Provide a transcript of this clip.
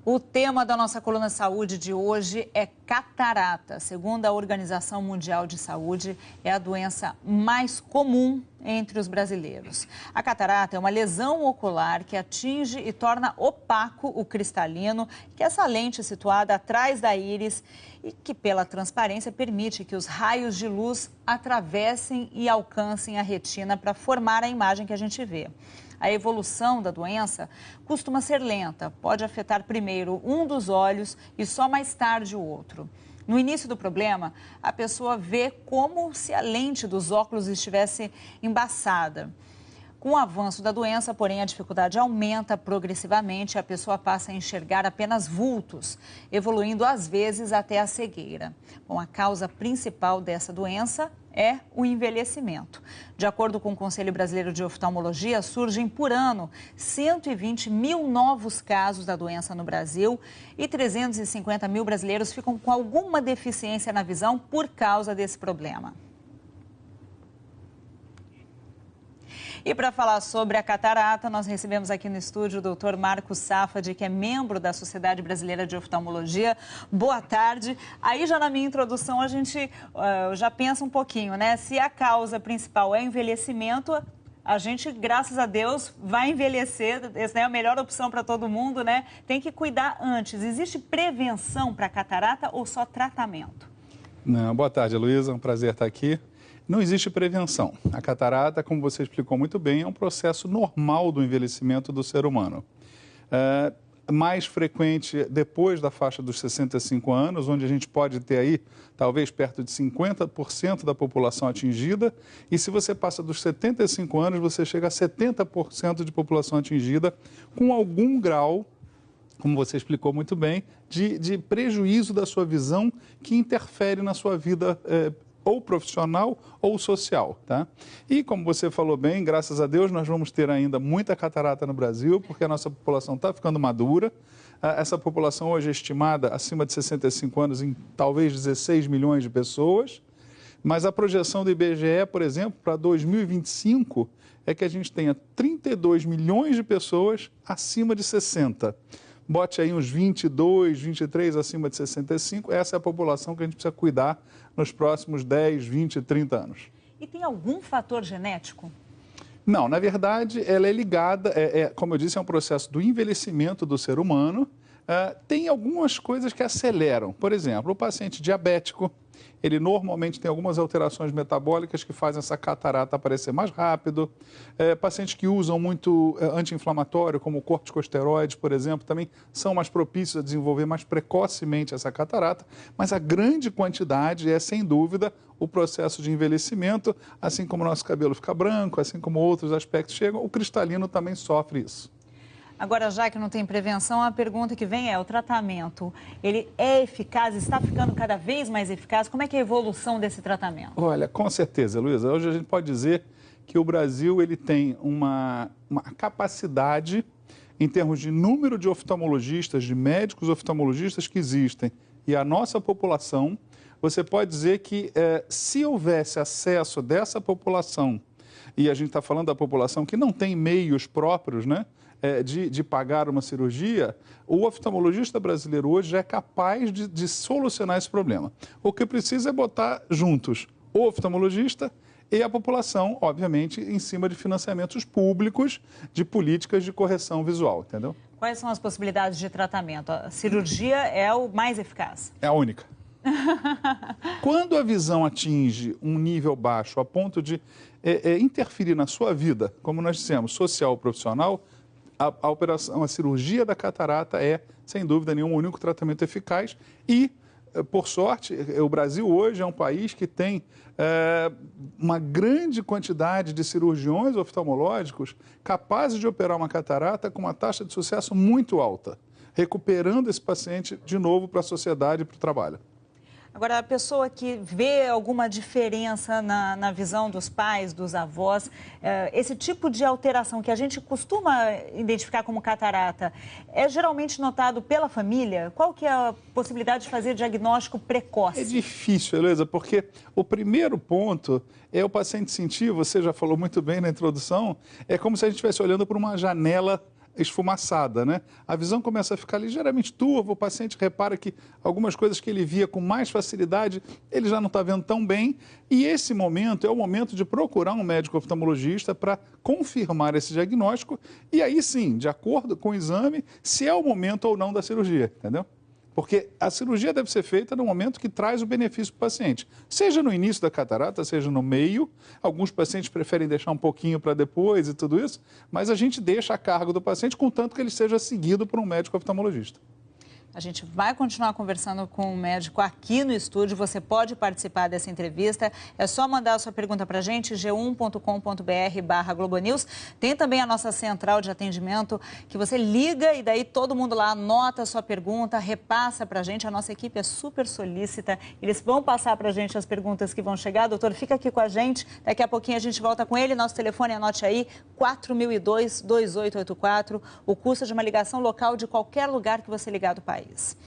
O tema da nossa coluna Saúde de hoje é catarata. Segundo a Organização Mundial de Saúde, é a doença mais comum entre os brasileiros. A catarata é uma lesão ocular que atinge e torna opaco o cristalino, que é essa lente situada atrás da íris e que, pela transparência, permite que os raios de luz atravessem e alcancem a retina para formar a imagem que a gente vê. A evolução da doença costuma ser lenta, pode afetar primeiro um dos olhos e só mais tarde o outro. No início do problema, a pessoa vê como se a lente dos óculos estivesse embaçada. Com o avanço da doença, porém, a dificuldade aumenta progressivamente e a pessoa passa a enxergar apenas vultos, evoluindo às vezes até a cegueira. Bom, a causa principal dessa doença é o envelhecimento. De acordo com o Conselho Brasileiro de Oftalmologia, surgem por ano 120 mil novos casos da doença no Brasil e 350 mil brasileiros ficam com alguma deficiência na visão por causa desse problema. E para falar sobre a catarata, nós recebemos aqui no estúdio o doutor Marcos Safadi, que é membro da Sociedade Brasileira de Oftalmologia. Boa tarde. Aí já na minha introdução a gente já pensa um pouquinho, né? Se a causa principal é envelhecimento, a gente, graças a Deus, vai envelhecer. Essa é a melhor opção para todo mundo, né? Tem que cuidar antes. Existe prevenção para catarata ou só tratamento? Não, boa tarde, Luísa. É um prazer estar aqui. Não existe prevenção. A catarata, como você explicou muito bem, é um processo normal do envelhecimento do ser humano. Mais frequente depois da faixa dos 65 anos, onde a gente pode ter aí talvez perto de 50% da população atingida. E se você passa dos 75 anos, você chega a 70% de população atingida com algum grau, como você explicou muito bem, de prejuízo da sua visão que interfere na sua vida ou profissional ou social, tá? E como você falou bem, graças a Deus, nós vamos ter ainda muita catarata no Brasil, porque a nossa população está ficando madura. Essa população hoje é estimada acima de 65 anos em talvez 16 milhões de pessoas, mas a projeção do IBGE, por exemplo, para 2025 é que a gente tenha 32 milhões de pessoas acima de 60. Bote aí uns 22, 23 acima de 65, essa é a população que a gente precisa cuidar nos próximos 10, 20, 30 anos. E tem algum fator genético? Não, na verdade, ela é ligada, como eu disse, é um processo do envelhecimento do ser humano. Tem algumas coisas que aceleram. Por exemplo, o paciente diabético, ele normalmente tem algumas alterações metabólicas que fazem essa catarata aparecer mais rápido. Pacientes que usam muito anti-inflamatório, como corticosteroides, por exemplo, também são mais propícios a desenvolver mais precocemente essa catarata. Mas a grande quantidade é, sem dúvida, o processo de envelhecimento. Assim como o nosso cabelo fica branco, assim como outros aspectos chegam, o cristalino também sofre isso. Agora, já que não tem prevenção, a pergunta que vem é: o tratamento, ele é eficaz, está ficando cada vez mais eficaz? Como é que é a evolução desse tratamento? Olha, com certeza, Luísa. Hoje a gente pode dizer que o Brasil ele tem uma capacidade, em termos de número de oftalmologistas, de médicos oftalmologistas que existem, e a nossa população, você pode dizer que se houvesse acesso dessa população, e a gente está falando da população que não tem meios próprios, né? De pagar uma cirurgia, o oftalmologista brasileiro hoje já é capaz de solucionar esse problema. O que precisa é botar juntos o oftalmologista e a população, obviamente, em cima de financiamentos públicos de políticas de correção visual, entendeu? Quais são as possibilidades de tratamento? A cirurgia é o mais eficaz? É a única. Quando a visão atinge um nível baixo a ponto de interferir na sua vida, como nós dissemos, social ou profissional, a operação, a cirurgia da catarata é, sem dúvida nenhuma, o único tratamento eficaz e, por sorte, o Brasil hoje é um país que tem uma grande quantidade de cirurgiões oftalmológicos capazes de operar uma catarata com uma taxa de sucesso muito alta, recuperando esse paciente de novo para a sociedade e para o trabalho. Agora, a pessoa que vê alguma diferença na visão dos pais, dos avós, esse tipo de alteração que a gente costuma identificar como catarata, é geralmente notado pela família? Qual que é a possibilidade de fazer diagnóstico precoce? É difícil, Heloísa, porque o primeiro ponto é o paciente sentir, você já falou muito bem na introdução, é como se a gente estivesse olhando por uma janela esfumaçada, né? A visão começa a ficar ligeiramente turva, o paciente repara que algumas coisas que ele via com mais facilidade, ele já não está vendo tão bem, e esse momento é o momento de procurar um médico oftalmologista para confirmar esse diagnóstico, e aí sim, de acordo com o exame, se é o momento ou não da cirurgia, entendeu? Porque a cirurgia deve ser feita no momento que traz o benefício para o paciente. Seja no início da catarata, seja no meio. Alguns pacientes preferem deixar um pouquinho para depois e tudo isso, mas a gente deixa a cargo do paciente, contanto que ele seja seguido por um médico oftalmologista. A gente vai continuar conversando com o médico aqui no estúdio. Você pode participar dessa entrevista. É só mandar a sua pergunta para a gente, g1.com.br/globonews. Tem também a nossa central de atendimento, que você liga e daí todo mundo lá anota a sua pergunta, repassa para a gente. A nossa equipe é super solícita. Eles vão passar para a gente as perguntas que vão chegar. Doutor, fica aqui com a gente. Daqui a pouquinho a gente volta com ele. Nosso telefone, anote aí, 4002-2884. O custo de uma ligação local de qualquer lugar que você ligar do país.